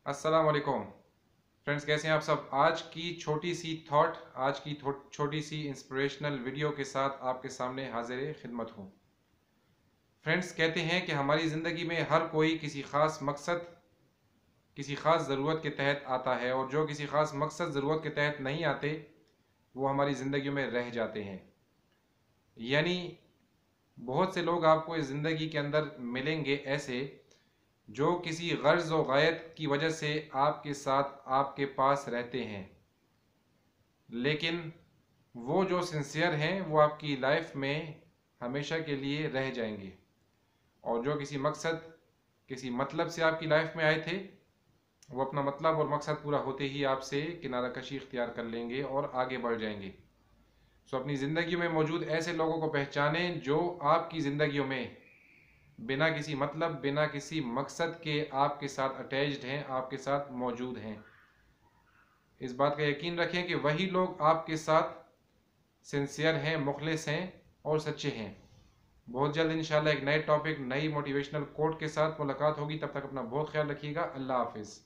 अस्सलाम वालेकुम फ्रेंड्स, कैसे हैं आप सब। आज की छोटी सी थॉट, आज की छोटी सी इंस्पिरेशनल वीडियो के साथ आपके सामने हाजिर खिदमत हूँ। फ्रेंड्स, कहते हैं कि हमारी ज़िंदगी में हर कोई किसी ख़ास मकसद, किसी ख़ास ज़रूरत के तहत आता है, और जो किसी ख़ास मकसद ज़रूरत के तहत नहीं आते वो हमारी ज़िंदगी में रह जाते हैं। यानी बहुत से लोग आपको इस ज़िंदगी के अंदर मिलेंगे ऐसे जो किसी गर्ज व गायत की वजह से आपके साथ आपके पास रहते हैं, लेकिन वो जो सिंसियर हैं वो आपकी लाइफ में हमेशा के लिए रह जाएंगे। और जो किसी मकसद, किसी मतलब से आपकी लाइफ में आए थे, वो अपना मतलब और मकसद पूरा होते ही आपसे किनारा कशी इख्तियार कर लेंगे और आगे बढ़ जाएंगे। सो अपनी ज़िंदगी में मौजूद ऐसे लोगों को पहचानें जो आपकी ज़िंदगियों में बिना किसी मतलब, बिना किसी मकसद के आपके साथ अटैच्ड हैं, आपके साथ मौजूद हैं। इस बात का यकीन रखें कि वही लोग आपके साथ सिंसियर हैं, मुखलिस हैं और सच्चे हैं। बहुत जल्द इंशाल्लाह एक नए टॉपिक, नई मोटिवेशनल कोट के साथ मुलाकात होगी। तब तक अपना बहुत ख्याल रखिएगा। अल्लाह हाफिज़।